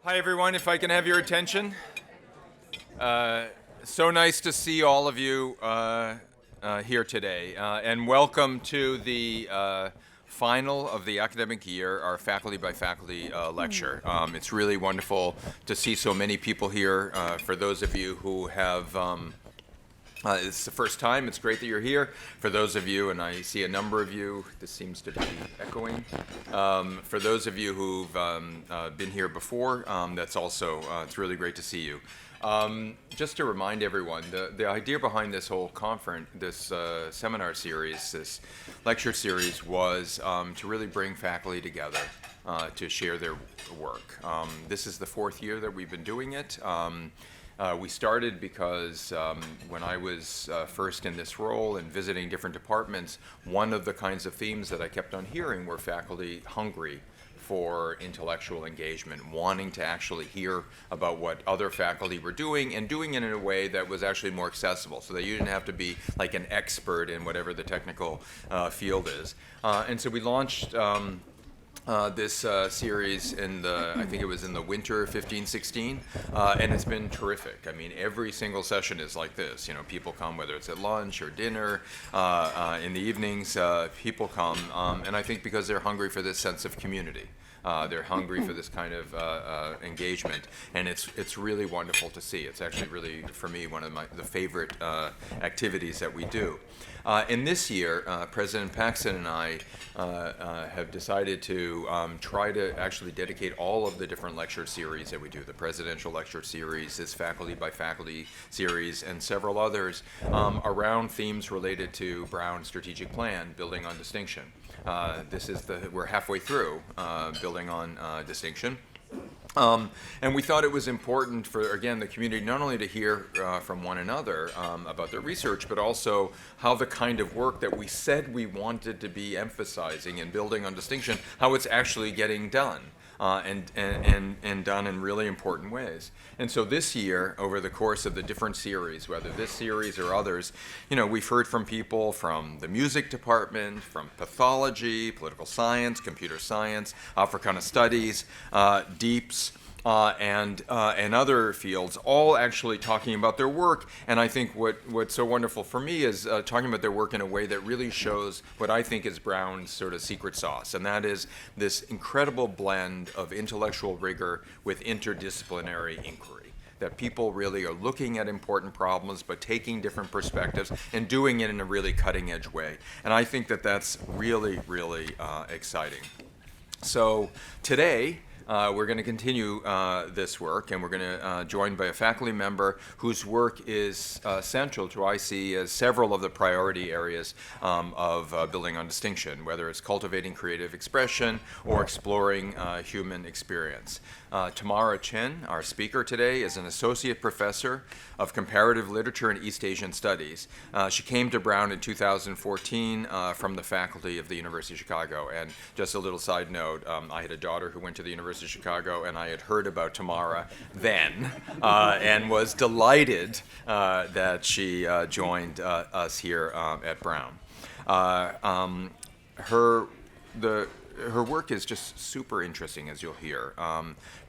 Hi everyone, if I can have your attention. So nice to see all of you here today. And welcome to the final of the academic year, our faculty by faculty lecture. It's really wonderful to see so many people here. For those of you who have it's the first time. It's great that you're here. For those of you, and I see a number of you, this seems to be echoing. For those of you who've been here before, that's also, it's really great to see you. Just to remind everyone, the idea behind this whole conference, this seminar series, this lecture series was to really bring faculty together to share their work. This is the fourth year that we've been doing it. We started because when I was first in this role and visiting different departments, one of the kinds of themes that I kept on hearing were faculty hungry for intellectual engagement, wanting to actually hear about what other faculty were doing and doing it in a way that was actually more accessible so that you didn't have to be like an expert in whatever the technical field is. And so we launched this series in the, I think it was in the winter 15-16, and it's been terrific. I mean, every single session is like this. You know, people come, whether it's at lunch or dinner, in the evenings, people come, and I think because they're hungry for this sense of community. They're hungry for this kind of engagement, and it's really wonderful to see. It's actually really, for me, one of the favorite activities that we do. And this year, President Paxson and I have decided to try to actually dedicate all of the different lecture series that we do, the presidential lecture series, this faculty by faculty series, and several others around themes related to Brown's strategic plan, building on distinction. We're halfway through building on distinction. And we thought it was important for, again, the community not only to hear from one another about their research, but also how the kind of work that we said we wanted to be emphasizing and building on distinction, how it's actually getting done. And done in really important ways. And so this year, over the course of the different series, whether this series or others, you know, we've heard from people from the music department, from pathology, political science, computer science, Africana studies, deeps, and other fields, all actually talking about their work. And I think what's so wonderful for me is talking about their work in a way that really shows what I think is Brown's sort of secret sauce, and that is this incredible blend of intellectual rigor with interdisciplinary inquiry. That people really are looking at important problems, but taking different perspectives and doing it in a really cutting-edge way. And I think that that's really, really exciting. So today, we're going to continue this work, and we're going to join by a faculty member whose work is central to, I see, as several of the priority areas of building on distinction, whether it's cultivating creative expression or exploring human experience. Tamara Chen, our speaker today, is an associate professor of comparative literature and East Asian studies. She came to Brown in 2014 from the faculty of the University of Chicago. And just a little side note, I had a daughter who went to the University of Chicago, and I had heard about Tamara then and was delighted that she joined us here at Brown. Her work is just super interesting, as you'll hear.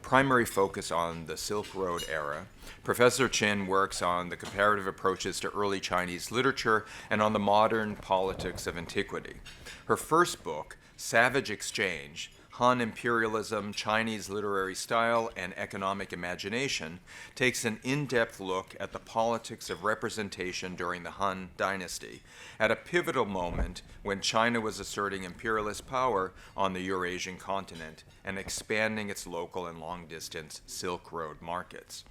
Primary focus on the Silk Road era. Professor Chen works on the comparative approaches to early Chinese literature and on the modern politics of antiquity. Her first book, Savage Exchange, Han Imperialism, Chinese Literary Style, and Economic Imagination, takes an in-depth look at the politics of representation during the Han Dynasty, at a pivotal moment when China was asserting imperialist power on the Eurasian continent and expanding its local and long-distance Silk Road markets.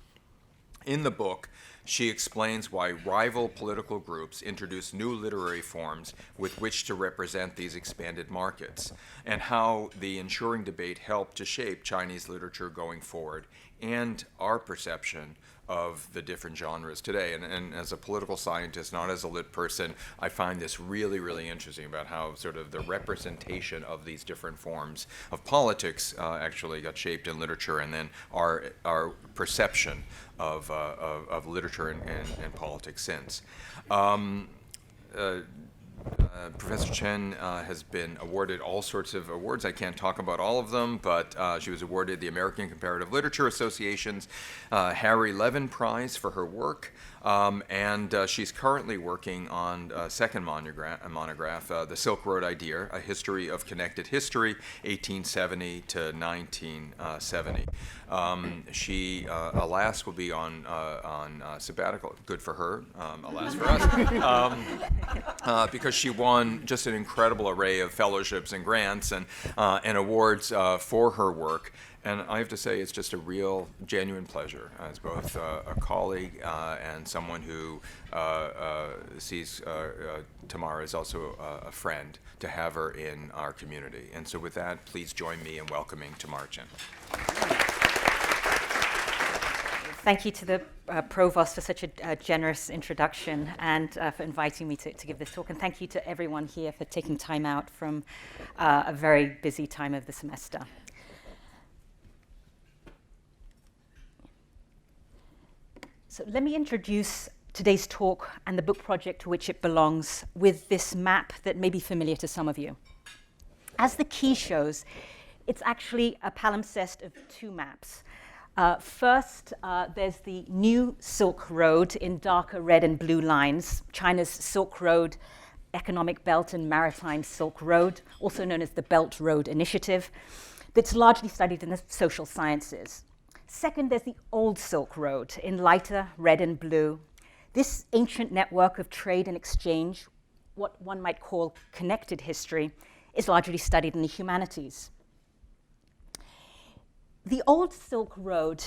In the book, she explains why rival political groups introduced new literary forms with which to represent these expanded markets, and how the ensuing debate helped to shape Chinese literature going forward and our perception of the different genres today. And as a political scientist, not as a lit person, I find this really, really interesting about how sort of the representation of these different forms of politics actually got shaped in literature, and then our perception of literature and politics since. Professor Chen has been awarded all sorts of awards. I can't talk about all of them, but she was awarded the American Comparative Literature Association's Harry Levin Prize for her work. And she's currently working on a second monograph, The Silk Road Idea, A History of Connected History, 1870 to 1970. She, alas, will be on sabbatical. Good for her, alas for us, because she won just an incredible array of fellowships and grants and awards for her work. And I have to say, it's just a real, genuine pleasure as both a colleague and someone who sees Tamara as also a friend to have her in our community. And so with that, please join me in welcoming Tamara Chen. Thank you to the Provost for such a generous introduction and for inviting me to give this talk. And thank you to everyone here for taking time out from a very busy time of the semester. So let me introduce today's talk and the book project to which it belongs with this map that may be familiar to some of you. As the key shows, it's actually a palimpsest of two maps. First, there's the new Silk Road in darker red and blue lines, China's Silk Road Economic Belt and Maritime Silk Road, also known as the Belt Road Initiative, that's largely studied in the social sciences. Second, there's the Old Silk Road in lighter red and blue. This ancient network of trade and exchange, what one might call connected history, is largely studied in the humanities. The Old Silk Road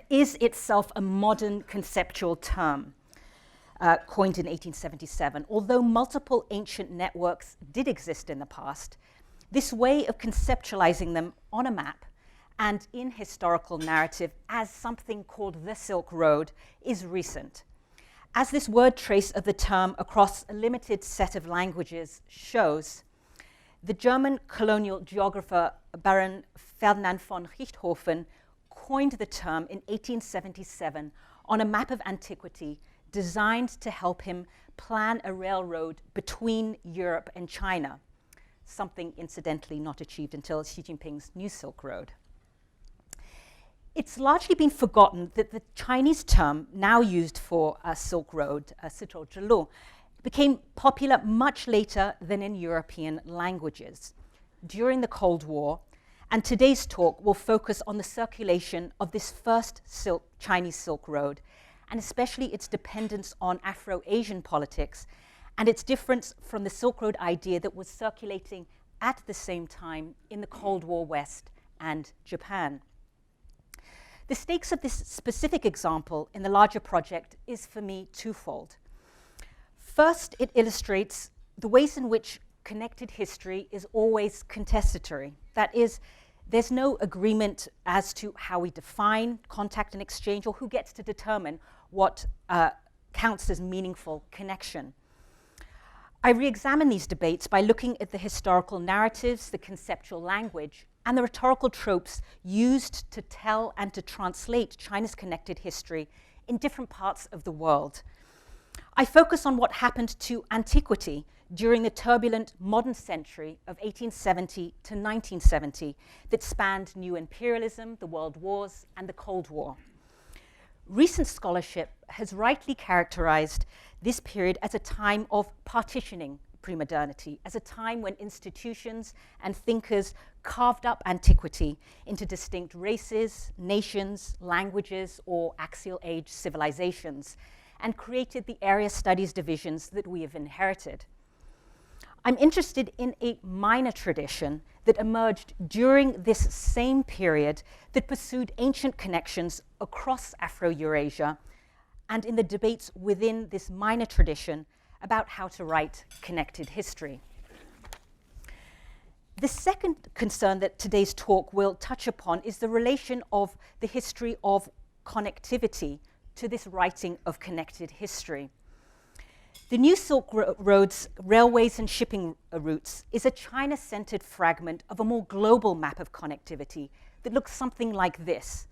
is itself a modern conceptual term, coined in 1877. Although multiple ancient networks did exist in the past, this way of conceptualizing them on a map and in historical narrative as something called the Silk Road is recent. As this word trace of the term across a limited set of languages shows, the German colonial geographer Baron Ferdinand von Richthofen coined the term in 1877 on a map of antiquity designed to help him plan a railroad between Europe and China, something incidentally not achieved until Xi Jinping's New Silk Road. It's largely been forgotten that the Chinese term now used for a Silk Road, Sito-Zhilu, became popular much later than in European languages, during the Cold War, and today's talk will focus on the circulation of this first Chinese Silk Road, and especially its dependence on Afro-Asian politics, and its difference from the Silk Road idea that was circulating at the same time in the Cold War West and Japan. The stakes of this specific example in the larger project is, for me, twofold. First, it illustrates the ways in which connected history is always contestatory. That is, there's no agreement as to how we define contact and exchange or who gets to determine what counts as meaningful connection. I re-examine these debates by looking at the historical narratives, the conceptual language, and the rhetorical tropes used to tell and to translate China's connected history in different parts of the world. I focus on what happened to antiquity during the turbulent modern century of 1870 to 1970 that spanned new imperialism, the world wars, and the Cold War. Recent scholarship has rightly characterized this period as a time of partitioning pre-modernity, as a time when institutions and thinkers carved up antiquity into distinct races, nations, languages, or axial age civilizations, and created the area studies divisions that we have inherited. I'm interested in a minor tradition that emerged during this same period that pursued ancient connections across Afro-Eurasia, and in the debates within this minor tradition about how to write connected history. The second concern that today's talk will touch upon is the relation of the history of connectivity to this writing of connected history. The new Silk Road's railways and shipping routes is a China-centered fragment of a more global map of connectivity that looks something like this.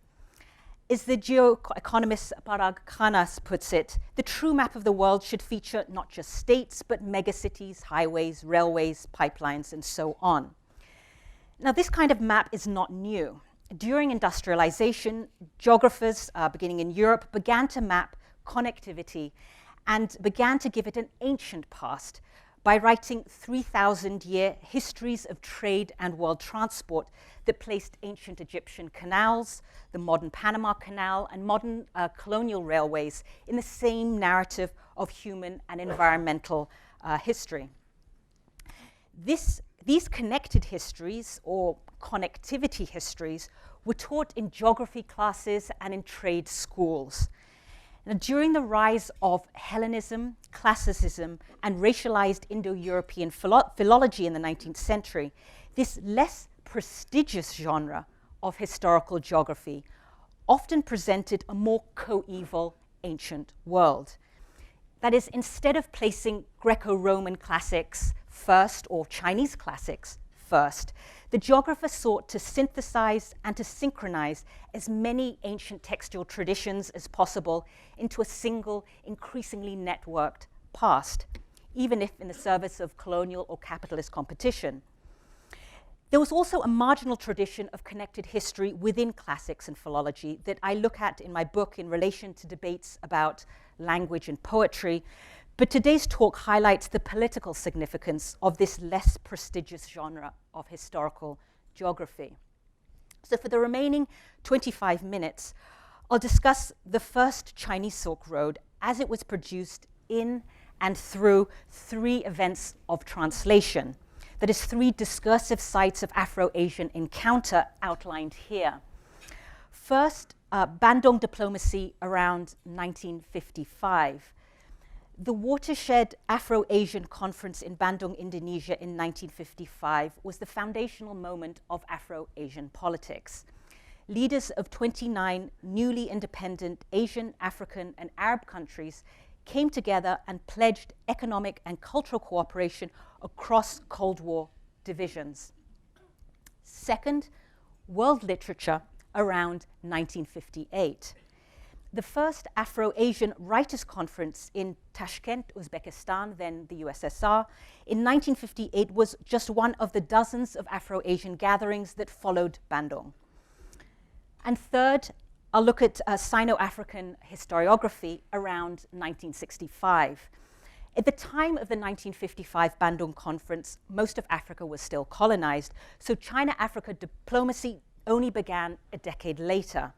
As the geoeconomist Parag Khanna puts it, the true map of the world should feature not just states, but megacities, highways, railways, pipelines, and so on. Now, this kind of map is not new. During industrialization, geographers, beginning in Europe, began to map connectivity and began to give it an ancient past by writing 3,000-year histories of trade and world transport that placed ancient Egyptian canals, the modern Panama Canal, and modern colonial railways in the same narrative of human and environmental history. These connected histories, or connectivity histories, were taught in geography classes and in trade schools. Now, during the rise of Hellenism, classicism, and racialized Indo-European philology in the 19th century, this less prestigious genre of historical geography often presented a more coeval ancient world. That is, instead of placing Greco-Roman classics first or Chinese classics first, the geographer sought to synthesize and to synchronize as many ancient textual traditions as possible into a single, increasingly networked past, even if in the service of colonial or capitalist competition. There was also a marginal tradition of connected history within classics and philology that I look at in my book in relation to debates about language and poetry, but today's talk highlights the political significance of this less prestigious genre of historical geography. So for the remaining 25 minutes, I'll discuss the first Chinese Silk Road as it was produced in and through 3 events of translation. That is 3 discursive sites of Afro-Asian encounter outlined here. First, Bandung diplomacy around 1955. The watershed Afro-Asian conference in Bandung, Indonesia in 1955 was the foundational moment of Afro-Asian politics. Leaders of 29 newly independent Asian, African, and Arab countries came together and pledged economic and cultural cooperation across Cold War divisions. Second, world literature around 1958. The first Afro-Asian Writers' Conference in Tashkent, Uzbekistan, then the USSR, in 1958 was just one of the dozens of Afro-Asian gatherings that followed Bandung. And third, I'll look at SinoAfrican Historiography around 1965. At the time of the 1955 Bandung Conference, most of Africa was still colonized, so China-Africa diplomacy only began a decade later.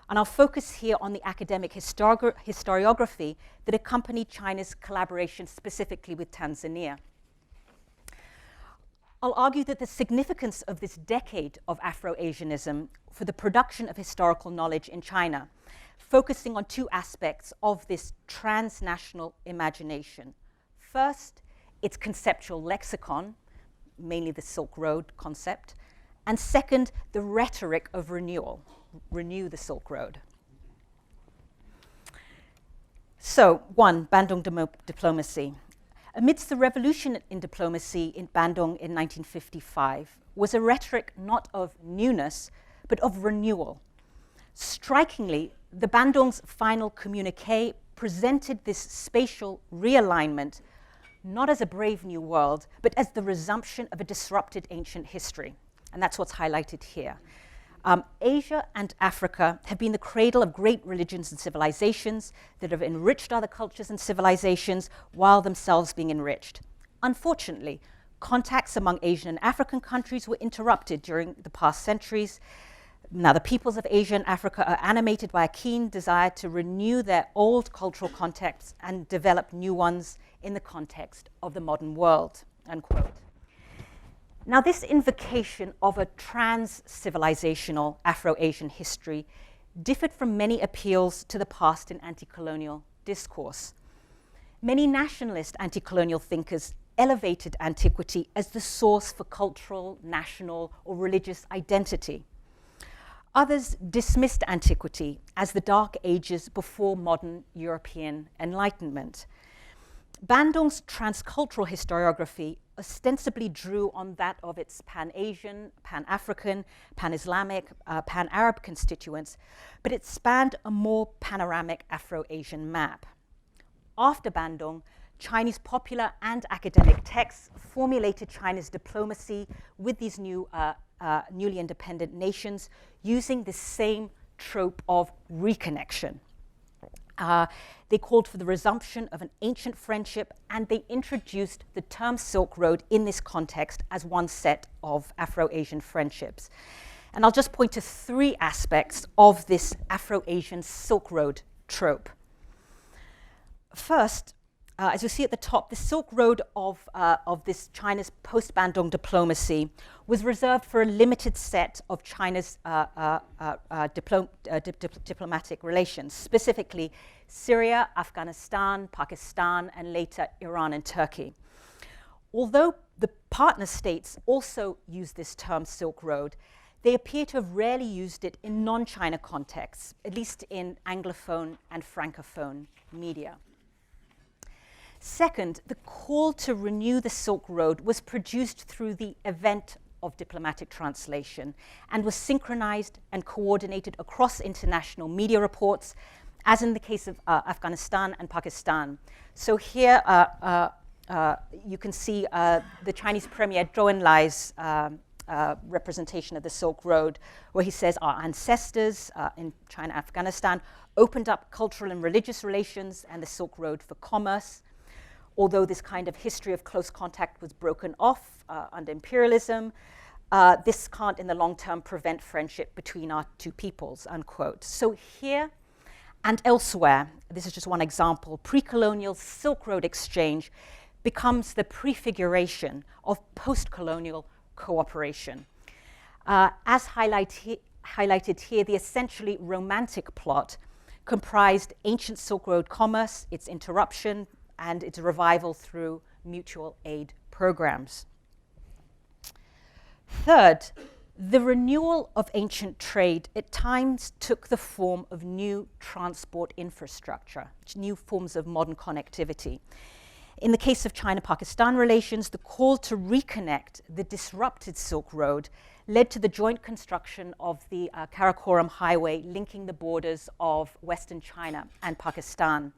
And I'll focus here on the academic historiography that accompanied China's collaboration specifically with Tanzania. I'll argue that the significance of this decade of Afro-Asianism for the production of historical knowledge in China, focusing on 2 aspects of this transnational imagination. First, its conceptual lexicon, mainly the Silk Road concept, and second, the rhetoric of renewal. Renew the Silk Road. So, 1, Bandung diplomacy. Amidst the revolution in diplomacy in Bandung in 1955 was a rhetoric not of newness, but of renewal. Strikingly, the Bandung's final communiqué presented this spatial realignment not as a brave new world, but as the resumption of a disrupted ancient history. And that's what's highlighted here. Asia and Africa have been the cradle of great religions and civilizations that have enriched other cultures and civilizations while themselves being enriched. Unfortunately, contacts among Asian and African countries were interrupted during the past centuries. Now, the peoples of Asia and Africa are animated by a keen desire to renew their old cultural contexts and develop new ones in the context of the modern world, unquote. Now, this invocation of a trans-civilizational Afro-Asian history differed from many appeals to the past in anti-colonial discourse. Many nationalist anti-colonial thinkers elevated antiquity as the source for cultural, national, or religious identity. Others dismissed antiquity as the dark ages before modern European enlightenment. Bandung's transcultural historiography ostensibly drew on that of its Pan-Asian, Pan-African, Pan-Islamic, Pan-Arab constituents, but it spanned a more panoramic Afro-Asian map. After Bandung, Chinese popular and academic texts formulated China's diplomacy with these newly independent nations using the same trope of reconnection. They called for the resumption of an ancient friendship, and they introduced the term Silk Road in this context as one set of Afro-Asian friendships. And I'll just point to three aspects of this Afro-Asian Silk Road trope. First, as you see at the top, the Silk Road of this China's post-Bandung diplomacy was reserved for a limited set of China's diplomatic relations, specifically Syria, Afghanistan, Pakistan, and later Iran and Turkey. Although the partner states also use this term Silk Road, they appear to have rarely used it in non-China contexts, at least in Anglophone and Francophone media. Second, the call to renew the Silk Road was produced through the event of diplomatic translation and was synchronized and coordinated across international media reports, as in the case of Afghanistan and Pakistan. So here you can see the Chinese Premier Zhou Enlai's representation of the Silk Road, where he says our ancestors in China, Afghanistan, opened up cultural and religious relations and the Silk Road for commerce. Although this kind of history of close contact was broken off under imperialism, this can't in the long term prevent friendship between our two peoples, unquote. So here and elsewhere, this is just one example, pre-colonial Silk Road exchange becomes the prefiguration of post-colonial cooperation. As highlighted here, the essentially romantic plot comprised ancient Silk Road commerce, its interruption, and its revival through mutual aid programs. Third, the renewal of ancient trade at times took the form of new transport infrastructure, new forms of modern connectivity. In the case of China-Pakistan relations, the call to reconnect the disrupted Silk Road led to the joint construction of the Karakoram Highway linking the borders of Western China and Pakistan.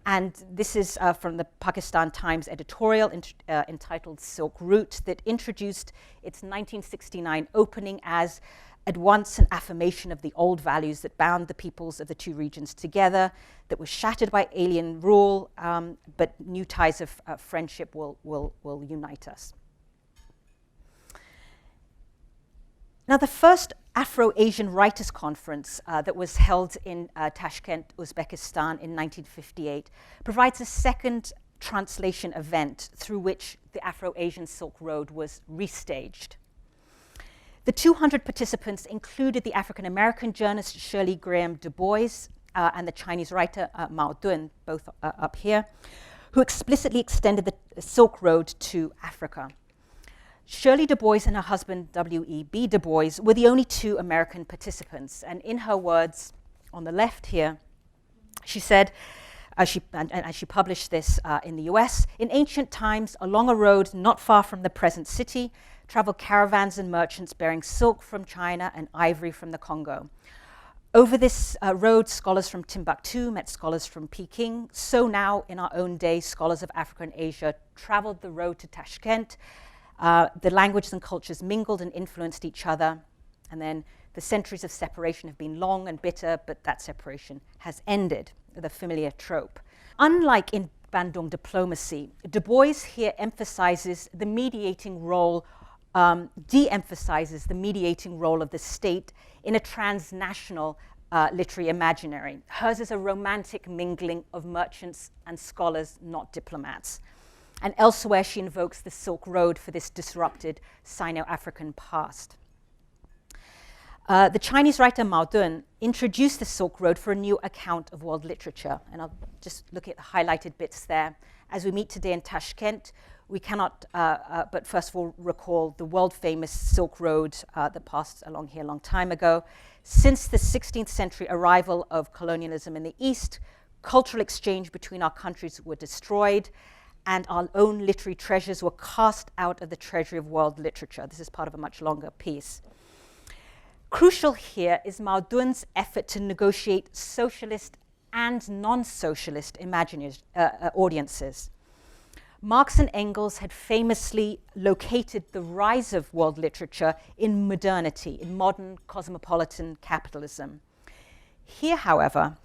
And this is from the Pakistan Times editorial entitled Silk Route that introduced its 1969 opening as at once an affirmation of the old values that bound the peoples of the two regions together, that was shattered by alien rule, but new ties of friendship will unite us. Now, the first Afro-Asian Writers' Conference that was held in Tashkent, Uzbekistan in 1958 provides a second translation event through which the Afro-Asian Silk Road was restaged. The 200 participants included the African-American journalist Shirley Graham Du Bois and the Chinese writer Mao Dun, both up here, who explicitly extended the Silk Road to Africa. Shirley Du Bois and her husband, W.E.B. Du Bois, were the only two American participants. And in her words, on the left here, she said, as she published this in the US, in ancient times, along a road not far from the present city, traveled caravans and merchants bearing silk from China and ivory from the Congo. Over this road, scholars from Timbuktu met scholars from Peking. So now, in our own day, scholars of Africa and Asia traveled the road to Tashkent. The languages and cultures mingled and influenced each other. And then the centuries of separation have been long and bitter, but that separation has ended, the familiar trope. Unlike in Bandung diplomacy, Du Bois here emphasizes the mediating role, de-emphasizes the mediating role of the state in a transnational literary imaginary. Hers is a romantic mingling of merchants and scholars, not diplomats. And elsewhere, she invokes the Silk Road for this disrupted Sino-African past. The Chinese writer Mao Dun introduced the Silk Road for a new account of world literature. And I'll just look at the highlighted bits there. As we meet today in Tashkent, we cannot but first of all recall the world-famous Silk Road that passed along here a long time ago. Since the 16th century arrival of colonialism in the East, cultural exchange between our countries were destroyed, and our own literary treasures were cast out of the treasury of world literature. This is part of a much longer piece. Crucial here is Mao Dun's effort to negotiate socialist and non-socialist audiences. Marx and Engels had famously located the rise of world literature in modernity, in modern cosmopolitan capitalism. Here, however,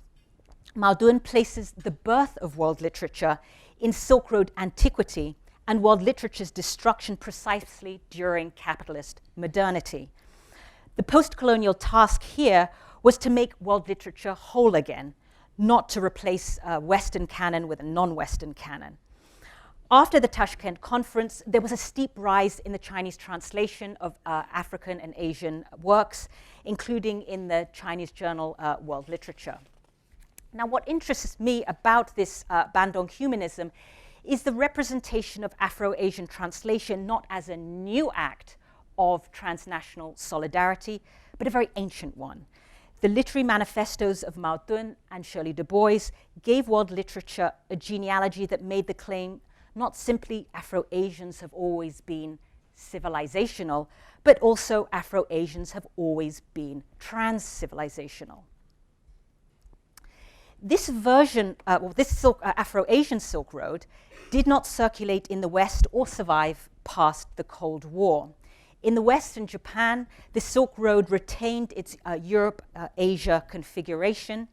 Mao Dun places the birth of world literature in Silk Road antiquity and world literature's destruction precisely during capitalist modernity. The post-colonial task here was to make world literature whole again, not to replace a Western canon with a non-Western canon. After the Tashkent conference, there was a steep rise in the Chinese translation of African and Asian works, including in the Chinese journal World Literature. Now, what interests me about this Bandung humanism is the representation of Afro-Asian translation not as a new act of transnational solidarity, but a very ancient one. The literary manifestos of Mao Dun and Shirley Du Bois gave world literature a genealogy that made the claim not simply Afro-Asians have always been civilizational, but also Afro-Asians have always been trans-civilizational. This version, this Afro-Asian Silk Road did not circulate in the West or survive past the Cold War. In the West and Japan, the Silk Road retained its Europe-Asia configuration.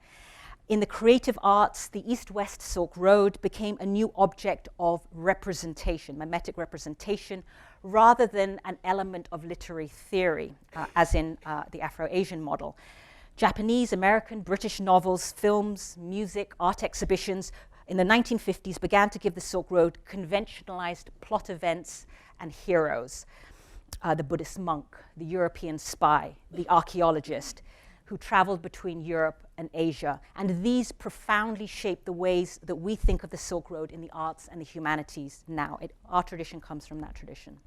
In the creative arts, the East-West Silk Road became a new object of representation, mimetic representation, rather than an element of literary theory, as in the Afro-Asian model. Japanese, American, British novels, films, music, art exhibitions in the 1950s began to give the Silk Road conventionalized plot events and heroes. The Buddhist monk, the European spy, the archaeologist who traveled between Europe and Asia. And these profoundly shaped the ways that we think of the Silk Road in the arts and the humanities now. Our tradition comes from that tradition.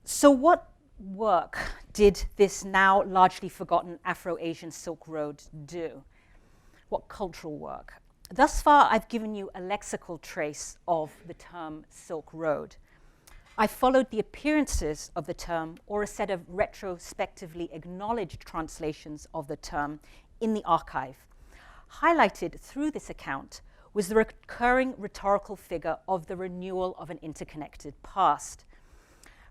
So what work did this now largely forgotten Afro-Asian Silk Road do? What cultural work? Thus far, I've given you a lexical trace of the term Silk Road. I followed the appearances of the term or a set of retrospectively acknowledged translations of the term in the archive. Highlighted through this account was the recurring rhetorical figure of the renewal of an interconnected past.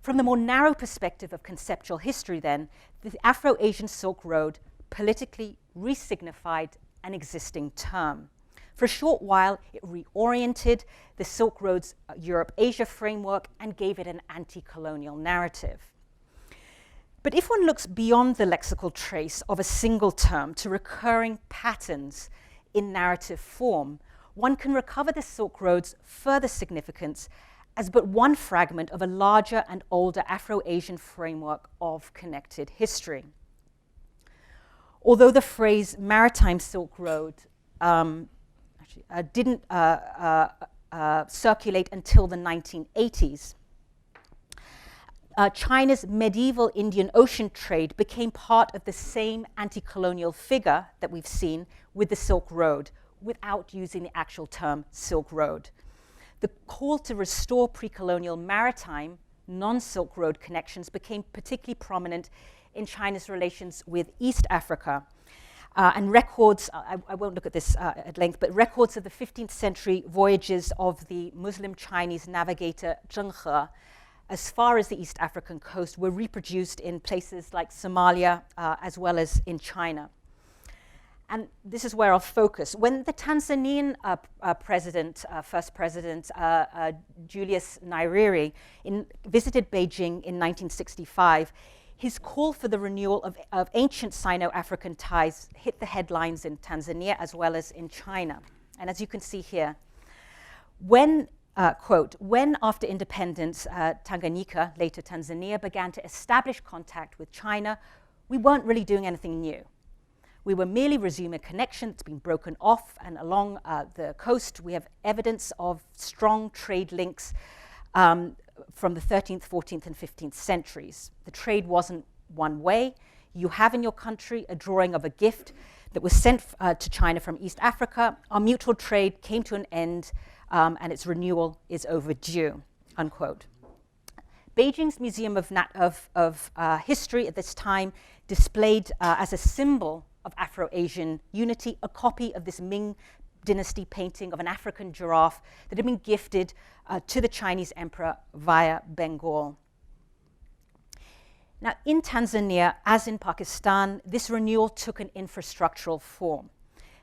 From the more narrow perspective of conceptual history, then, the Afro-Asian Silk Road politically resignified an existing term. For a short while, it reoriented the Silk Road's Europe-Asia framework and gave it an anti-colonial narrative. But if one looks beyond the lexical trace of a single term to recurring patterns in narrative form, one can recover the Silk Road's further significance as but one fragment of a larger and older Afro-Asian framework of connected history. Although the phrase maritime Silk Road didn't circulate until the 1980s, China's medieval Indian Ocean trade became part of the same anti-colonial figure that we've seen with the Silk Road, without using the actual term Silk Road. The call to restore pre-colonial maritime, non-Silk Road connections became particularly prominent in China's relations with East Africa. And records, I won't look at this at length, but records of the 15th century voyages of the Muslim Chinese navigator Zhang as far as the East African coast were reproduced in places like Somalia as well as in China. And this is where I'll focus. When the Tanzanian first president, Julius Nyerere, visited Beijing in 1965, his call for the renewal of ancient Sino-African ties hit the headlines in Tanzania as well as in China. And as you can see here, when, quote, when after independence, Tanganyika, later Tanzania, began to establish contact with China, we weren't really doing anything new. We were merely resuming a connection that's been broken off, and along the coast we have evidence of strong trade links from the 13th, 14th, and 15th centuries. The trade wasn't one way. You have in your country a drawing of a gift that was sent to China from East Africa. Our mutual trade came to an end, and its renewal is overdue," unquote. Beijing's Museum of History at this time displayed as a symbol of Afro-Asian unity a copy of this Ming Dynasty painting of an African giraffe that had been gifted to the Chinese emperor via Bengal. Now, in Tanzania, as in Pakistan, this renewal took an infrastructural form.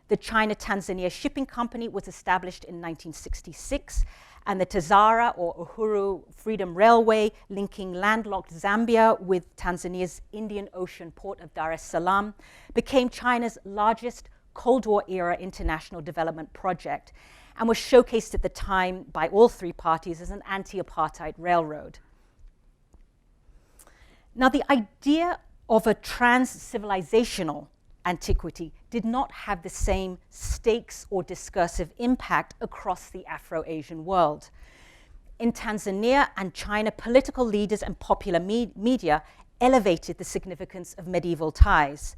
The China-Tanzania Shipping Company was established in 1966, and the Tazara, or Uhuru Freedom Railway, linking landlocked Zambia with Tanzania's Indian Ocean port of Dar es Salaam, became China's largest Cold War-era international development project and was showcased at the time by all three parties as an anti-apartheid railroad. Now, the idea of a trans-civilizational antiquity did not have the same stakes or discursive impact across the Afro-Asian world. In Tanzania and China, political leaders and popular media elevated the significance of medieval ties.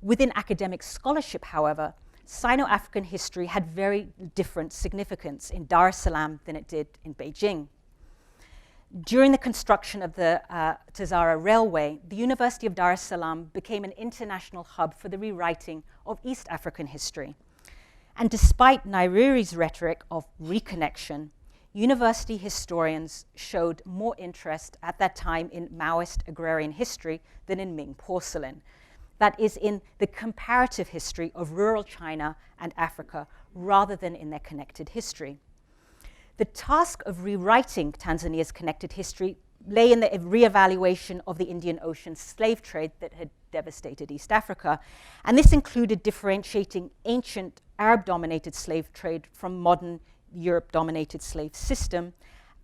Within academic scholarship, however, Sino-African history had very different significance in Dar es Salaam than it did in Beijing. During the construction of the Tazara Railway, the University of Dar es Salaam became an international hub for the rewriting of East African history. And despite Nyerire's rhetoric of reconnection, university historians showed more interest at that time in Maoist agrarian history than in Ming porcelain. That is, in the comparative history of rural China and Africa, rather than in their connected history. The task of rewriting Tanzania's connected history lay in the reevaluation of the Indian Ocean slave trade that had devastated East Africa. And this included differentiating ancient Arab-dominated slave trade from modern Europe-dominated slave system,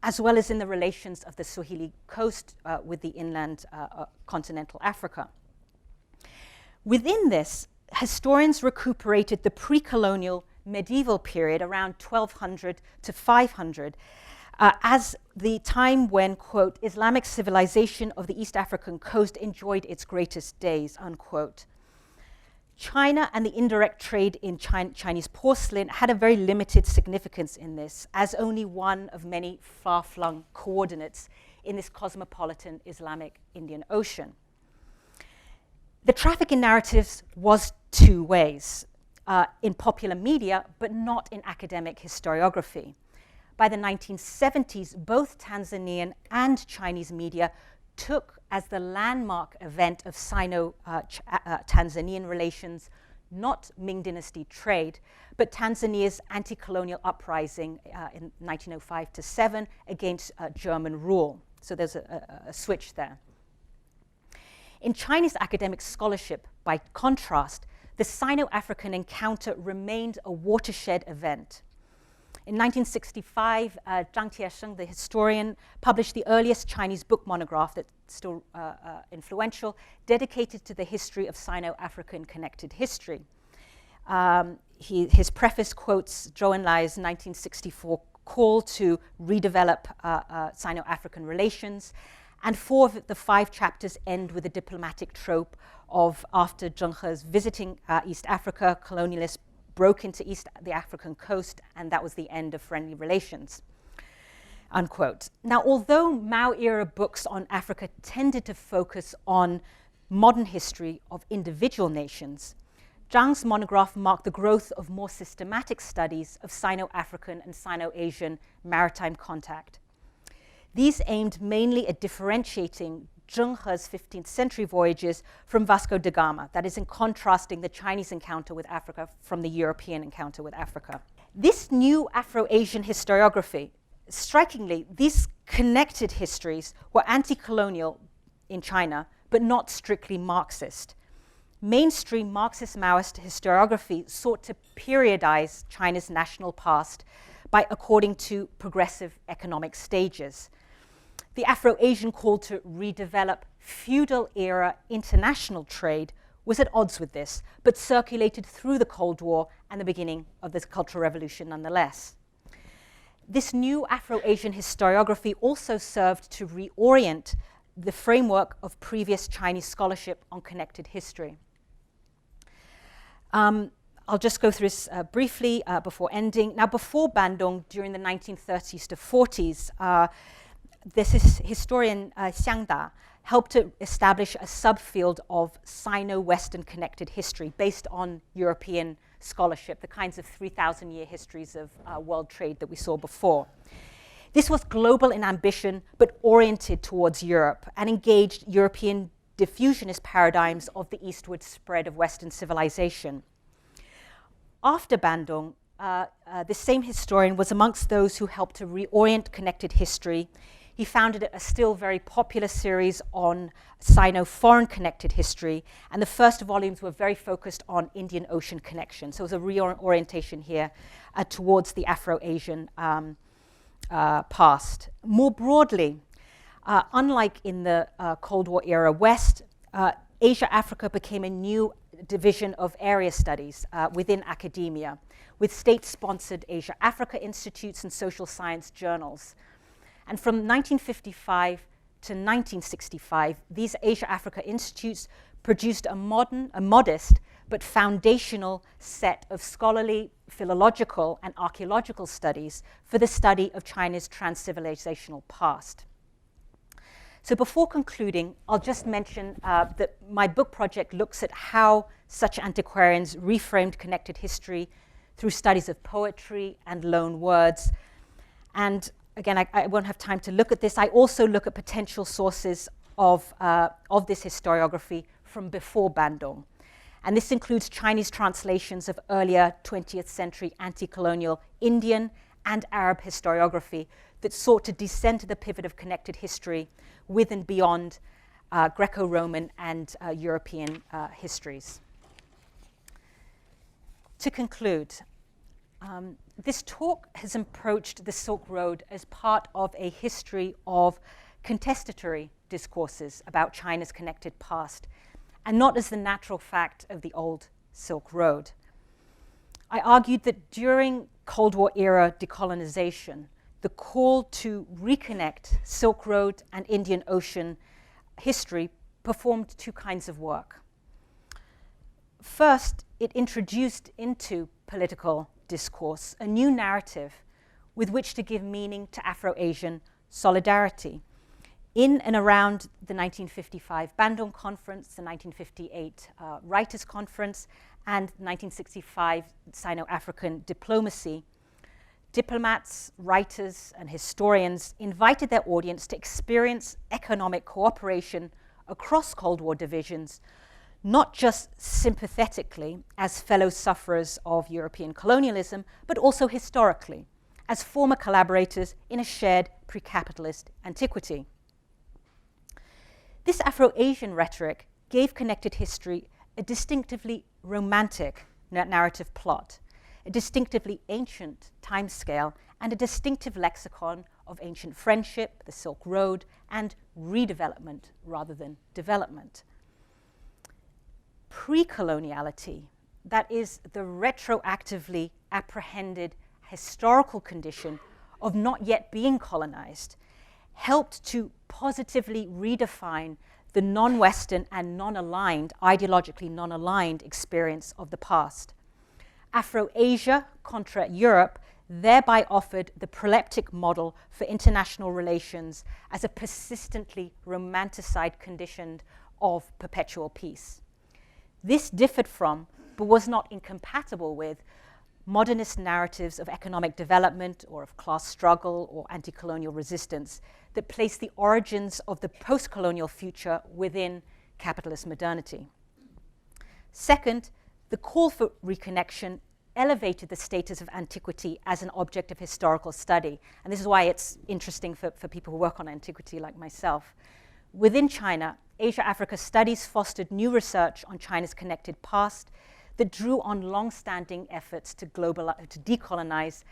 as well as in the relations of the Swahili coast with the inland continental Africa. Within this, historians recuperated the pre-colonial medieval period around 1200 to 500 as the time when, quote, Islamic civilization of the East African coast enjoyed its greatest days, unquote. China and the indirect trade in Chinese porcelain had a very limited significance in this, as only one of many far-flung coordinates in this cosmopolitan Islamic Indian Ocean. The traffic in narratives was two ways. In popular media, but not in academic historiography. By the 1970s, both Tanzanian and Chinese media took as the landmark event of Sino-Tanzanian relations not Ming Dynasty trade, but Tanzania's anti-colonial uprising in 1905 to 7 against German rule. So there's a switch there. In Chinese academic scholarship, by contrast, the SinoAfrican Encounter remained a watershed event. In 1965, Zhang Tiesheng, the historian, published the earliest Chinese book monograph that's still influential, dedicated to the history of Sino-African connected history. His preface quotes Zhou Enlai's 1964 call to redevelop Sino-African relations, and 4 of the 5 chapters end with a diplomatic trope of after Zhang He's visiting East Africa, colonialists broke into the African coast, and that was the end of friendly relations, unquote. Now, although Mao-era books on Africa tended to focus on modern history of individual nations, Zhang's monograph marked the growth of more systematic studies of Sino-African and Sino-Asian maritime contact. These aimed mainly at differentiating Zheng He's 15th century voyages from Vasco da Gama, that is, in contrasting the Chinese encounter with Africa from the European encounter with Africa. This new Afro-Asian historiography, strikingly, these connected histories were anti-colonial in China, but not strictly Marxist. Mainstream Marxist-Maoist historiography sought to periodize China's national past according to progressive economic stages. The Afro-Asian call to redevelop feudal-era international trade was at odds with this, but circulated through the Cold War and the beginning of the Cultural Revolution nonetheless. This new Afro-Asian historiography also served to reorient the framework of previous Chinese scholarship on connected history. I'll just go through this briefly before ending. Now, before Bandung, during the 1930s to 40s, this historian Zhang helped to establish a subfield of Sino-Western connected history based on European scholarship, the kinds of 3,000-year histories of world trade that we saw before. This was global in ambition, but oriented towards Europe and engaged European diffusionist paradigms of the eastward spread of Western civilization. After Bandung, this same historian was amongst those who helped to reorient connected history. He founded a still very popular series on Sino-foreign connected history, and the first volumes were very focused on Indian Ocean connection. So it was a reorientation here towards the Afro-Asian past. More broadly, unlike in the Cold War era West, Asia-Africa became a new division of area studies within academia, with state-sponsored Asia-Africa institutes and social science journals. And from 1955 to 1965, these Asia-Africa institutes produced a modest but foundational set of scholarly, philological, and archaeological studies for the study of China's trans-civilizational past. So before concluding, I'll just mention that my book project looks at how such antiquarians reframed connected history through studies of poetry and loan words. And again, I won't have time to look at this. I also look at potential sources of this historiography from before Bandung. And this includes Chinese translations of earlier 20th century anti-colonial Indian and Arab historiography that sought to descend to the pivot of connected history with and beyond Greco-Roman and European histories. To conclude, this talk has approached the Silk Road as part of a history of contestatory discourses about China's connected past, and not as the natural fact of the old Silk Road. I argued that during Cold War era decolonization, the call to reconnect Silk Road and Indian Ocean history performed two kinds of work. First, it introduced into political discourse a new narrative with which to give meaning to Afro-Asian solidarity. In and around the 1955 Bandung Conference, the 1958 Writers' Conference, and 1965 Sino-African diplomacy, diplomats, writers, and historians invited their audience to experience economic cooperation across Cold War divisions, not just sympathetically as fellow sufferers of European colonialism, but also historically, as former collaborators in a shared pre-capitalist antiquity. This Afro-Asian rhetoric gave connected history a distinctively romantic narrative plot, a distinctively ancient timescale, and a distinctive lexicon of ancient friendship, the Silk Road, and redevelopment rather than development. Pre-coloniality, that is the retroactively apprehended historical condition of not yet being colonized, helped to positively redefine the non-Western and non-aligned, ideologically non-aligned experience of the past. Afro-Asia contra Europe thereby offered the proleptic model for international relations as a persistently romanticized condition of perpetual peace. This differed from, but was not incompatible with, modernist narratives of economic development or of class struggle or anti-colonial resistance that place the origins of the post-colonial future within capitalist modernity. Second, the call for reconnection elevated the status of antiquity as an object of historical study. And this is why it's interesting for people who work on antiquity like myself. Within China, Asia-Africa studies fostered new research on China's connected past that drew on long-standing efforts to decolonize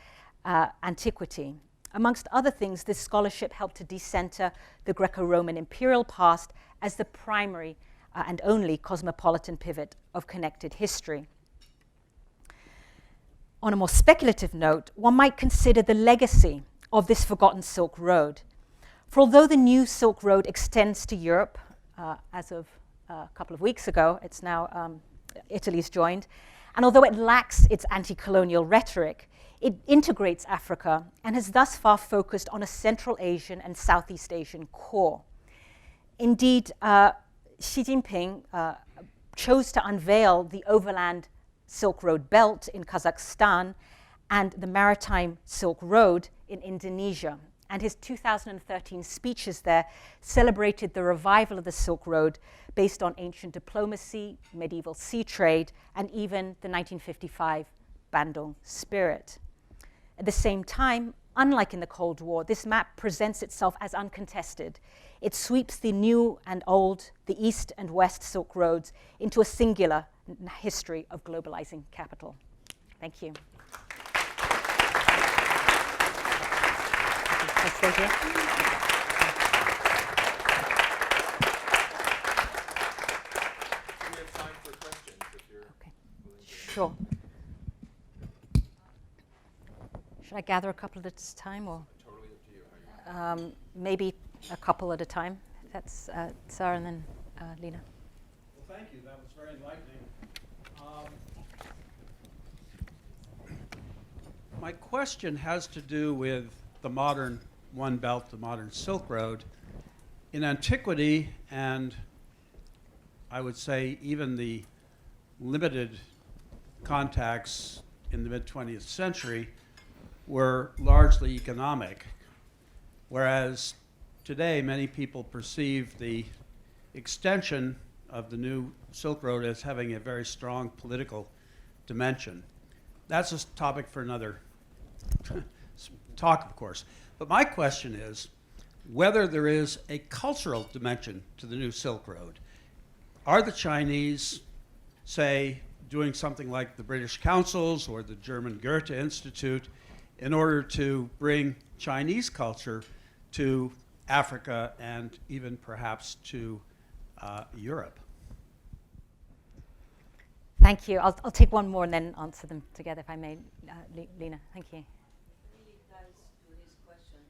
antiquity. Amongst other things, this scholarship helped to decenter the Greco-Roman imperial past as the primary and only cosmopolitan pivot of connected history. On a more speculative note, one might consider the legacy of this forgotten Silk Road. For although the new Silk Road extends to Europe, as of a couple of weeks ago, it's now Italy's joined, and although it lacks its anti-colonial rhetoric, it integrates Africa and has thus far focused on a Central Asian and Southeast Asian core. Indeed, Xi Jinping chose to unveil the overland Silk Road belt in Kazakhstan and the maritime Silk Road in Indonesia. And his 2013 speeches there celebrated the revival of the Silk Road based on ancient diplomacy, medieval sea trade, and even the 1955 Bandung spirit. At the same time, unlike in the Cold War, this map presents itself as uncontested. It sweeps the new and old, the East and West Silk Roads into a singular history of globalizing capital. Thank you. Let's stay here. We have time for questions if you're Okay. Sure. Should I gather a couple at a time, or totally up to you. maybe a couple at a time? That's Sarah and then Lena. Well, thank you. That was very enlightening. My question has to do with the modern One Belt, the modern Silk Road. In antiquity, and I would say even the limited contacts in the mid-20th century, were largely economic, whereas today many people perceive the extension of the new Silk Road as having a very strong political dimension. That's a topic for another talk, of course. But my question is whether there is a cultural dimension to the new Silk Road. Are the Chinese, say, doing something like the British Councils or the German Goethe Institute in order to bring Chinese culture to Africa and even perhaps to Europe? Thank you. I'll take one more and then answer them together, if I may. Lena, thank you. Really ties to this question.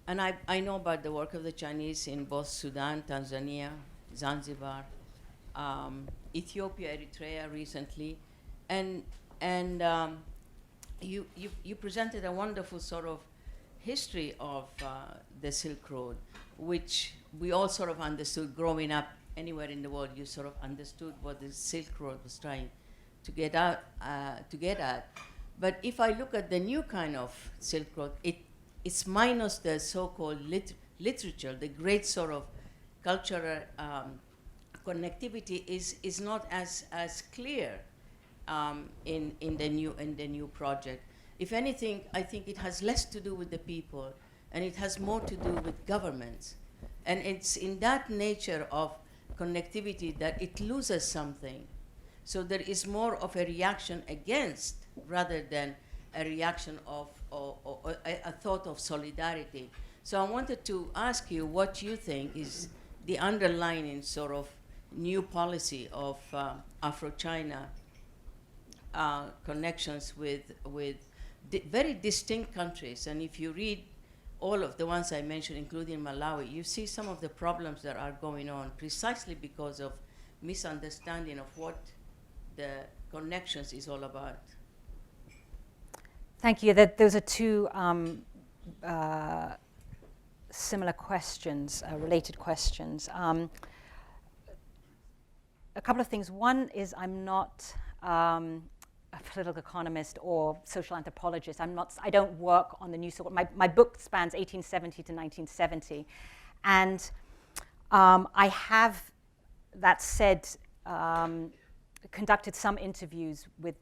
And I know about the work of the Chinese in both Sudan, Tanzania, Zanzibar, Ethiopia, Eritrea recently, and you presented a wonderful sort of history of the Silk Road, which we all sort of understood growing up. Anywhere in the world, you sort of understood what the Silk Road was trying to get at. But if I look at the new kind of Silk Road, it's minus the so-called literature, the great sort of cultural connectivity is not as clear in the new project. If anything, I think it has less to do with the people, and it has more to do with governments. And it's in that nature of connectivity that it loses something. So there is more of a reaction against rather than a reaction of or a thought of solidarity. So I wanted to ask you what you think is the underlying sort of new policy of Afro-China connections with very distinct countries. And if you read all of the ones I mentioned, including Malawi, you see some of the problems that are going on precisely because of misunderstanding of what the connections is all about. Thank you. Those are two similar questions, related questions. A couple of things. One is I'm not a political economist or social anthropologist. I don't work on the new Silk Road. My book spans 1870 to 1970. And I have, that said, conducted some interviews with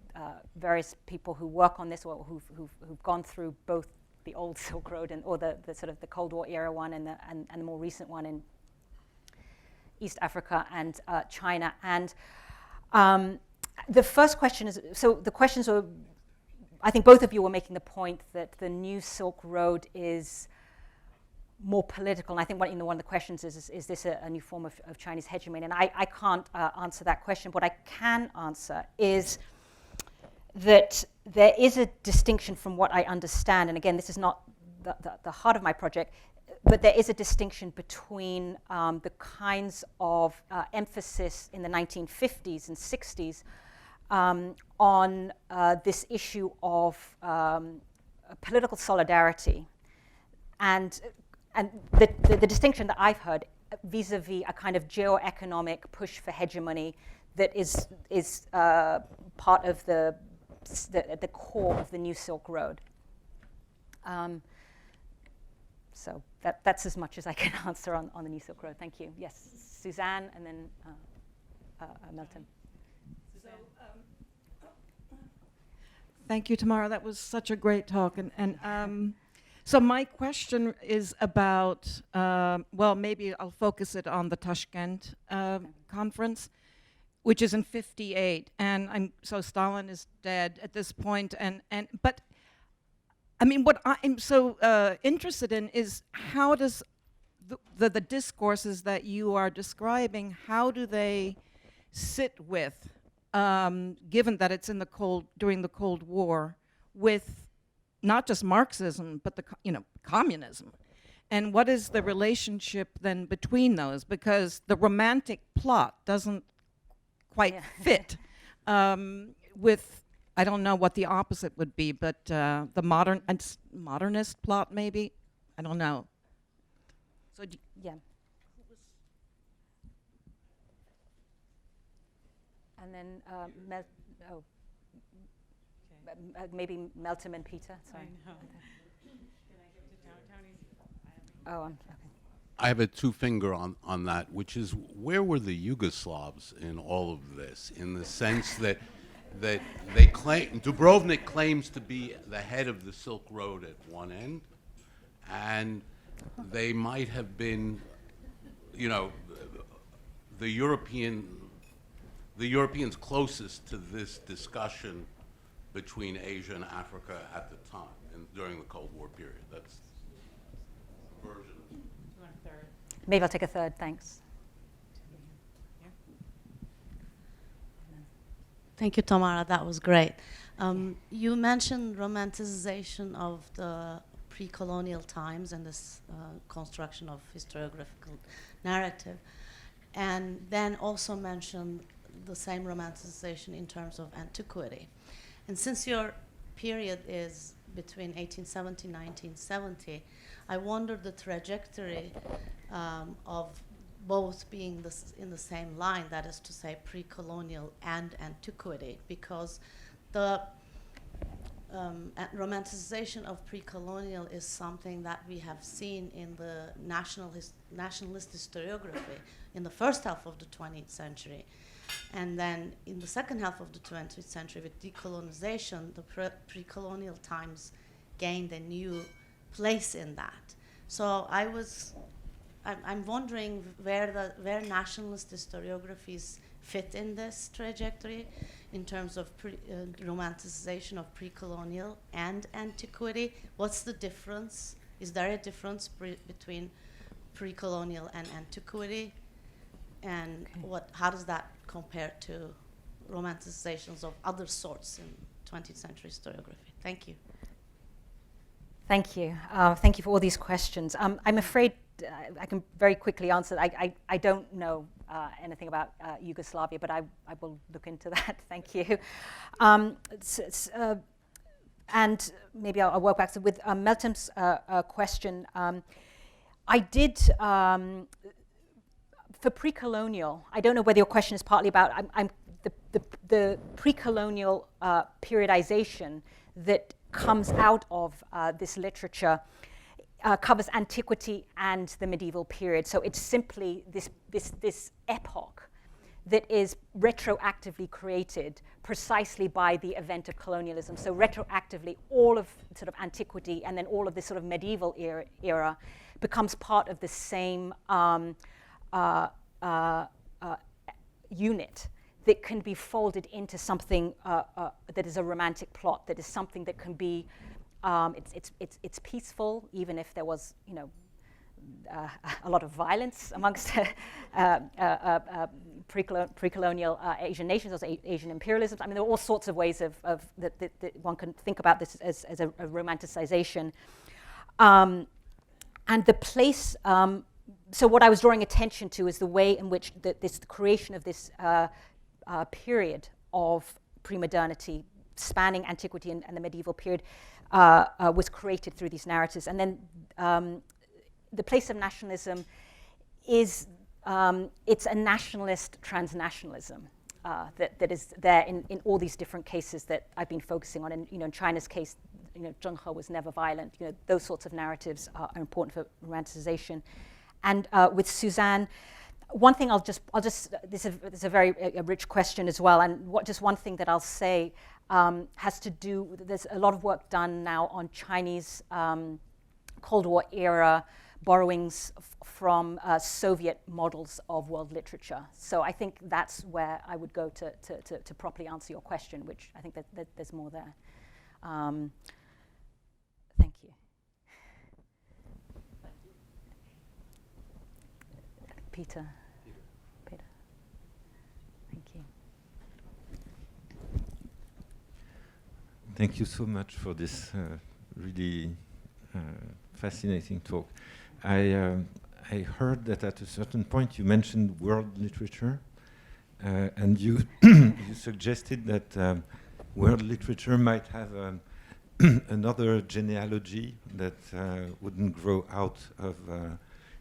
various people who work on this or who've gone through both the old Silk Road or the sort of the Cold War era one and the more recent one in East Africa and China. And the first question is, so the questions are, I think both of you were making the point that the new Silk Road is more political. And I think one of the questions is this a new form of Chinese hegemony? And I can't answer that question. What I can answer is that there is a distinction from what I understand, and again, this is not the heart of my project, but there is a distinction between the kinds of emphasis in the 1950s and 60s on this issue of political solidarity, and the distinction that I've heard vis-a-vis a kind of geo-economic push for hegemony that is part of the core of the New Silk Road. So that's as much as I can answer on the New Silk Road. Thank you. Yes, Suzanne, and then Meltem. Thank you, Tamara. That was such a great talk. So my question is about, well, maybe I'll focus it on the Tashkent conference, which is in '58, and so Stalin is dead at this point, but I mean, what I'm so interested in is how does the discourses that you are describing, how do they sit with, given that it's in during the Cold War, with not just Marxism, but communism? And what is the relationship then between those? Because the romantic plot doesn't quite fit with, I don't know what the opposite would be, but the modernist plot maybe? I don't know. So yeah. And then maybe Meltem and Peter. Sorry. I know. Can I get to Tony's? Okay. I have a two-finger on that, which is, where were the Yugoslavs in all of this? In the sense that they claim, Dubrovnik claims to be the head of the Silk Road at one end, and they might have been, the Europeans closest to this discussion between Asia and Africa at the time, during the Cold War period. That's a version. Do you want a third? Maybe I'll take a third, thanks. Thank you, Tamara. That was great. You mentioned romanticization of the pre-colonial times and this construction of historiographical narrative, and then also mentioned the same romanticization in terms of antiquity. And since your period is between 1870 and 1970, I wonder the trajectory of both being in the same line, that is to say pre-colonial and antiquity, because the romanticization of pre-colonial is something that we have seen in the nationalist historiography in the first half of the 20th century. And then in the second half of the 20th century, with decolonization, the pre-colonial times gained a new place in that. So I'm wondering where nationalist historiographies fit in this trajectory in terms of romanticization of pre-colonial and antiquity. What's the difference? Is there a difference between pre-colonial and antiquity? And how does that compare to romanticizations of other sorts in 20th century historiography? Thank you. Thank you. Thank you for all these questions. I'm afraid I can very quickly answer. I don't know anything about Yugoslavia, but I will look into that. Thank you. And maybe I'll work back. So with Meltem's question, I did, for pre-colonial, I don't know whether your question is partly about the pre-colonial periodization that comes out of this literature covers antiquity and the medieval period. So it's simply this epoch that is retroactively created precisely by the event of colonialism. So retroactively, all of sort of antiquity and then all of this sort of medieval era becomes part of the same unit that can be folded into something that is a romantic plot, that is something that can be, it's peaceful, even if there was, a lot of violence amongst pre-colonial Asian nations, also Asian imperialism. I mean, there are all sorts of ways of that one can think about this as a romanticization. And the place, so what I was drawing attention to is the way in which the creation of this period of pre-modernity, spanning antiquity and the medieval period, was created through these narratives. And then the place of nationalism is, it's a nationalist transnationalism that is there in all these different cases that I've been focusing on. And in China's case, Zhang was never violent. Those sorts of narratives are important for romanticization. And with Suzanne, one thing I'll just this is a very rich question as well. And just one thing that I'll say has to do with, there's a lot of work done now on Chinese Cold War era borrowings from Soviet models of world literature. So I think that's where I would go to properly answer your question, which I think that there's more there. Thank you. Peter. Thank you. Thank you so much for this really fascinating talk. I heard that at a certain point you mentioned world literature, and you you suggested that world literature might have another genealogy that wouldn't grow out of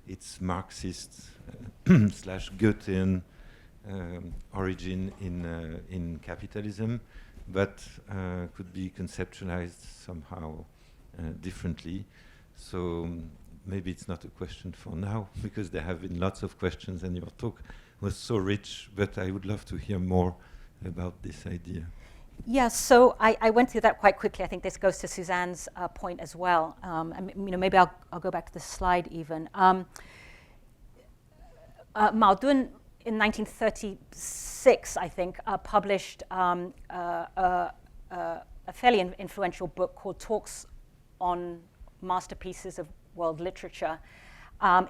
its Marxist slash Goethean origin in capitalism, but could be conceptualized somehow differently. So maybe it's not a question for now, because there have been lots of questions and your talk was so rich, but I would love to hear more about this idea. Yeah, so I went through that quite quickly. I think this goes to Suzanne's point as well. Maybe I'll go back to the slide even. Mao Dun in 1936, I think, published a fairly influential book called Talks on Masterpieces of World Literature,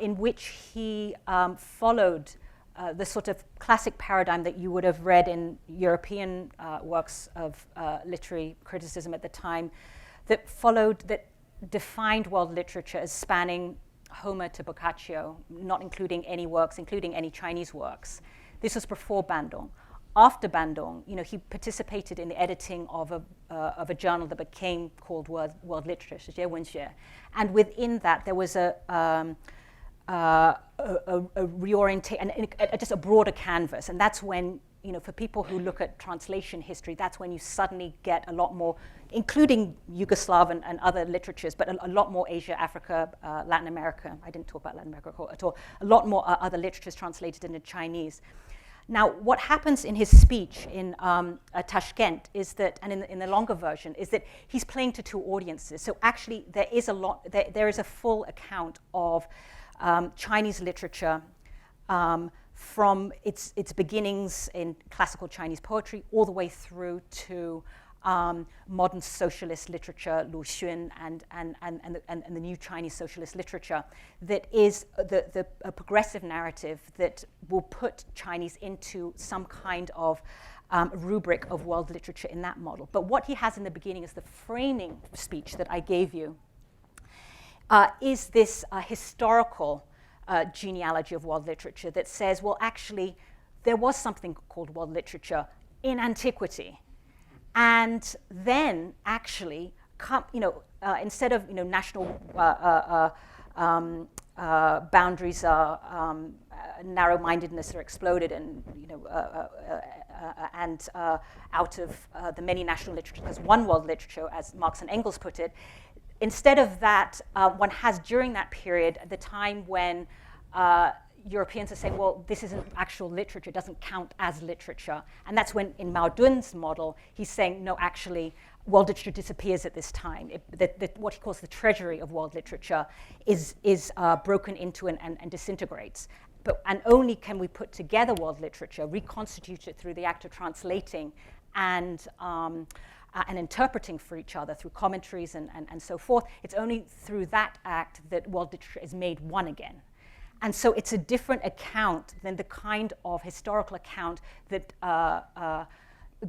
in which he followed the sort of classic paradigm that you would have read in European works of literary criticism at the time, that defined world literature as spanning Homer to Boccaccio, not including any works, including any Chinese works. This was before Bandung. After Bandung, he participated in the editing of a journal that became called World Literature, 世界文学, and within that there was a reorientation, and just a broader canvas. And that's when, for people who look at translation history, that's when you suddenly get a lot more, including Yugoslav and other literatures, but a lot more Asia, Africa, Latin America. I didn't talk about Latin America at all. A lot more other literatures translated into Chinese. Now, what happens in his speech in Tashkent is that, and in the longer version, is that he's playing to two audiences. So actually, there is a full account of Chinese literature from its beginnings in classical Chinese poetry all the way through to modern socialist literature, Lu Xun, and the new Chinese socialist literature, that is a progressive narrative that will put Chinese into some kind of rubric of world literature in that model. But what he has in the beginning is the framing speech that I gave you, is this historical genealogy of world literature that says, well, actually, there was something called world literature in antiquity. And then, actually, instead of national boundaries are narrow-mindedness are exploded, and out of the many national literatures, there's one world literature, as Marx and Engels put it. Instead of that, one has during that period the time when Europeans are saying, well, this isn't actual literature, it doesn't count as literature. And that's when, in Mao Dun's model, he's saying, no, actually, world literature disappears at this time. What he calls the treasury of world literature is broken into and disintegrates. And only can we put together world literature, reconstitute it through the act of translating and interpreting for each other through commentaries and so forth. It's only through that act that world literature is made one again. And so it's a different account than the kind of historical account that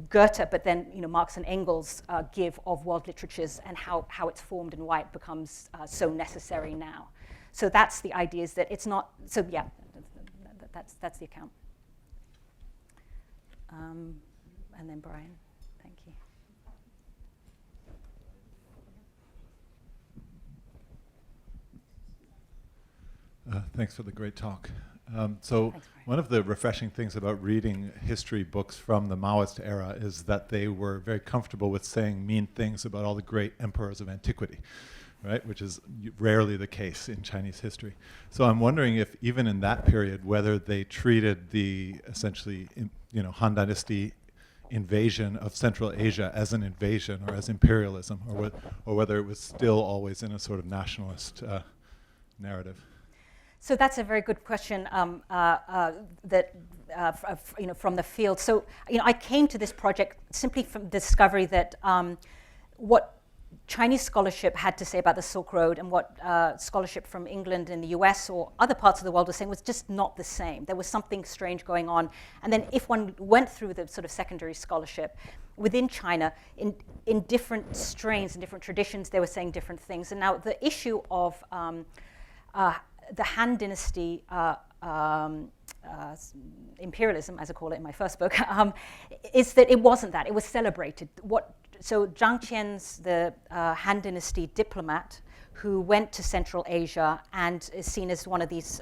Goethe, but then Marx and Engels give of world literatures and how it's formed and why it becomes so necessary now. So that's the idea, is that it's not, so yeah, that's the account. And then Brian, thank you. Thanks for the great talk. So Thanks, Brian. one of the refreshing things about reading history books from the Maoist era is that they were very comfortable with saying mean things about all the great emperors of antiquity, right? Which is rarely the case in Chinese history. So I'm wondering if even in that period, whether they treated the essentially, Han Dynasty invasion of Central Asia as an invasion or as imperialism, or whether it was still always in a sort of nationalist narrative. So that's a very good question that from the field. So I came to this project simply from the discovery that what Chinese scholarship had to say about the Silk Road and what scholarship from England and the US or other parts of the world was saying was just not the same. There was something strange going on. And then if one went through the sort of secondary scholarship within China, in different strains and different traditions, they were saying different things. And now the issue of the Han Dynasty imperialism, as I call it in my first book, is that it wasn't that. It was celebrated. So Zhang Qian's the Han Dynasty diplomat who went to Central Asia and is seen as one of these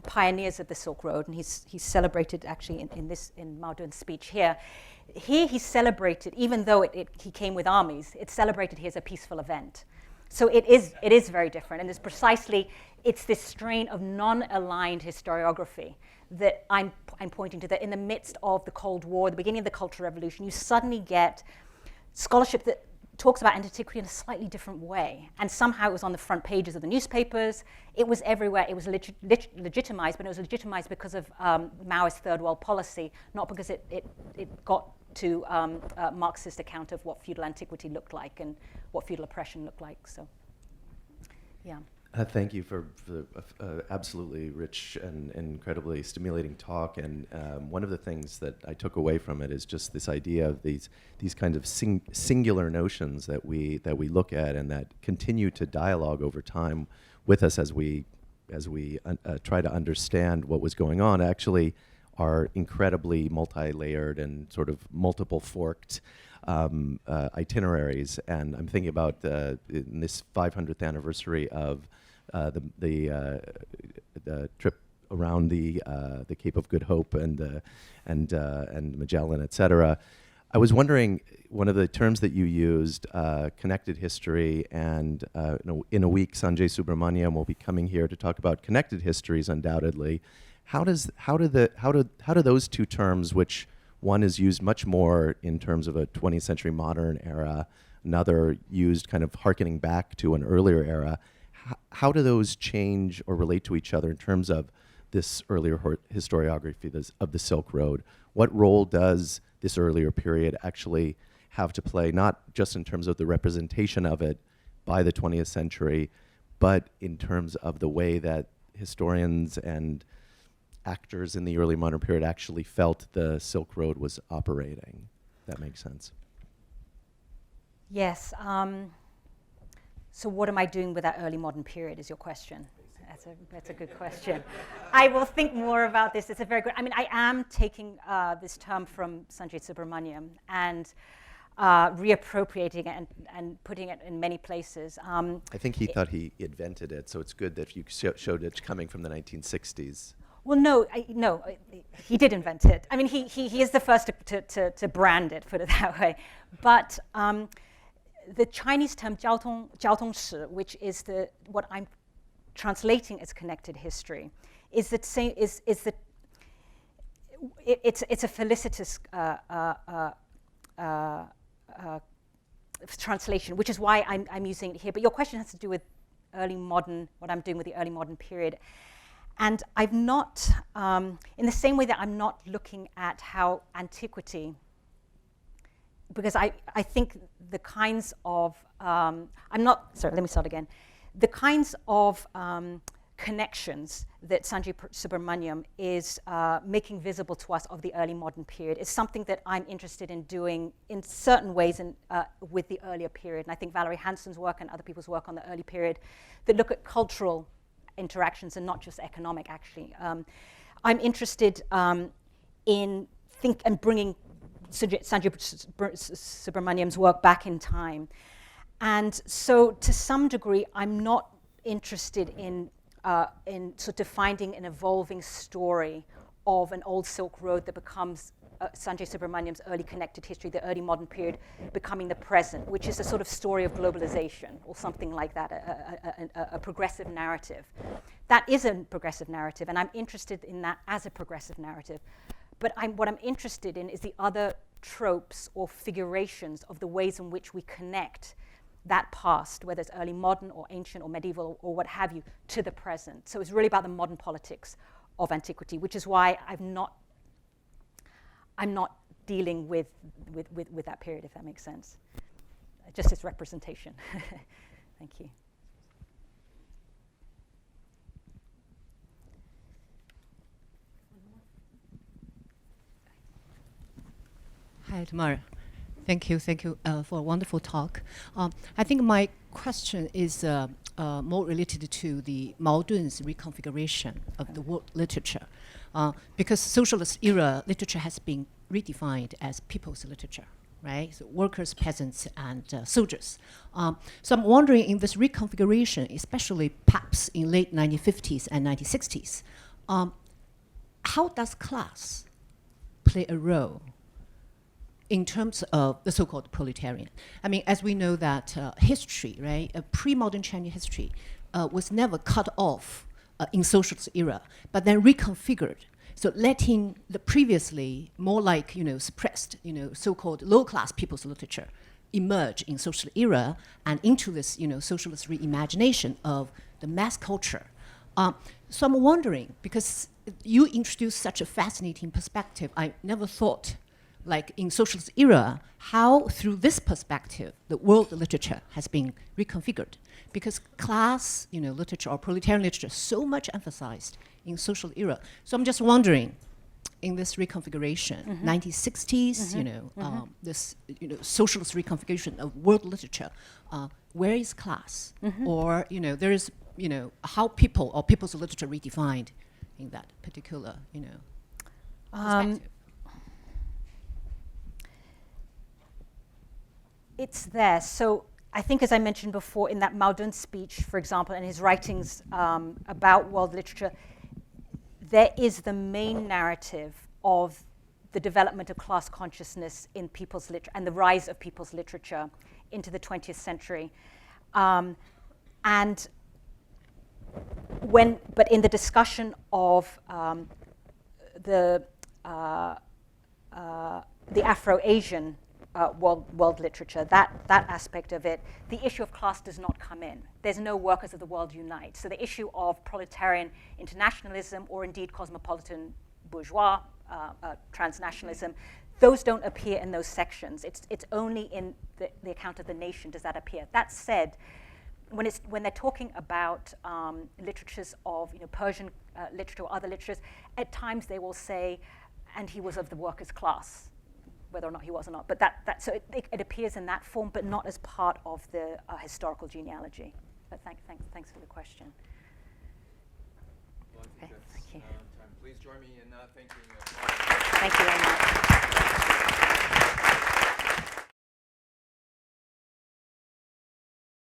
pioneers of the Silk Road, and he's celebrated actually in Mao Zedong's speech here. Here he's celebrated, even though he came with armies, it's celebrated here as a peaceful event. So it is very different, and it's this strain of non-aligned historiography that I'm pointing to, that in the midst of the Cold War, the beginning of the Cultural Revolution, you suddenly get scholarship that talks about antiquity in a slightly different way, and somehow it was on the front pages of the newspapers, it was everywhere, it was legitimized, but it was legitimized because of Maoist third world policy, not because it got to Marxist account of what feudal antiquity looked like and what feudal oppression looked like. So, yeah. Thank you for the absolutely rich and incredibly stimulating talk. And one of the things that I took away from it is just this idea of these kinds of singular notions that we look at and that continue to dialogue over time with us as we try to understand what was going on. Actually, are incredibly multi-layered and sort of multiple forked itineraries. And I'm thinking about in this 500th anniversary of the trip around the Cape of Good Hope and Magellan, et cetera. I was wondering, one of the terms that you used, connected history, and in a week, Sanjay Subramaniam will be coming here to talk about connected histories, undoubtedly. How do those two terms, which one is used much more in terms of a 20th century modern era, another used kind of hearkening back to an earlier era, how do those change or relate to each other in terms of this earlier historiography of the Silk Road? What role does this earlier period actually have to play, not just in terms of the representation of it by the 20th century, but in terms of the way that historians and actors in the early modern period actually felt the Silk Road was operating? That makes sense. Yes. So what am I doing with that early modern period is your question. That's a good question. I will think more about this. It's a very good, I am taking this term from Sanjay Subramaniam and reappropriating it and putting it in many places. I think he thought he invented it, so it's good that you showed it coming from the 1960s. Well, no, he did invent it. He is the first to brand it, put it that way. But the Chinese term 交通史, which is what I'm translating as connected history, it's a felicitous translation, which is why I'm using it here. But your question has to do with early modern, what I'm doing with the early modern period. And I've not, in the same way that I'm not looking at how antiquity, because I think the kinds of, the kinds of connections that Sanjay Subramaniam is making visible to us of the early modern period is something that I'm interested in doing in certain ways with the earlier period. And I think Valerie Hanson's work and other people's work on the early period that look at cultural interactions and not just economic, actually. I'm interested in bringing Sanjay Subramaniam's work back in time. And so to some degree, I'm not interested in sort of finding an evolving story of an old Silk Road that becomes Sanjay Subramaniam's early connected history, the early modern period becoming the present, which is a sort of story of globalization or something like that, a progressive narrative. That is a progressive narrative, and I'm interested in that as a progressive narrative. But what I'm interested in is the other tropes or figurations of the ways in which we connect that past, whether it's early modern or ancient or medieval or what have you, to the present. So it's really about the modern politics of antiquity, which is why I'm not dealing with that period, if that makes sense. Just its representation. Thank you. Hi, Tamara. Thank you for a wonderful talk. I think my question is more related to the Maodun's reconfiguration of the world literature, because socialist era literature has been redefined as people's literature, right? So workers, peasants, and soldiers. So I'm wondering, in this reconfiguration, especially perhaps in late 1950s and 1960s, how does class play a role in terms of the so-called proletarian? I mean, as we know that history, right, pre-modern Chinese history was never cut off in socialist era, but then reconfigured. So letting the previously more like, suppressed, so-called low-class people's literature emerge in social era and into this, socialist reimagination of the mass culture. So I'm wondering, because you introduced such a fascinating perspective, I never thought, like in socialist era, how through this perspective the world literature has been reconfigured, because class, literature or proletarian literature is so much emphasized in social era. So I'm just wondering, in this reconfiguration, 1960s, this socialist reconfiguration of world literature, where is class, or there is how people or people's literature redefined in that particular perspective. It's there. So I think, as I mentioned before, in that Maodun speech, for example, and his writings about world literature, there is the main narrative of the development of class consciousness in people's literature and the rise of people's literature into the 20th century. But in the discussion of the Afro-Asian world literature, that aspect of it, the issue of class does not come in. There's no workers of the world unite. So the issue of proletarian internationalism or indeed cosmopolitan bourgeois transnationalism, those don't appear in those sections. It's only in the account of the nation does that appear. That said, when they're talking about literatures of Persian literature or other literatures, at times they will say, and he was of the workers' class, whether or not he was or not. But so it appears in that form, but not as part of the historical genealogy. But thanks for the question. Well, I think that's thank you. Time. Please join me in thanking. Thank you very much.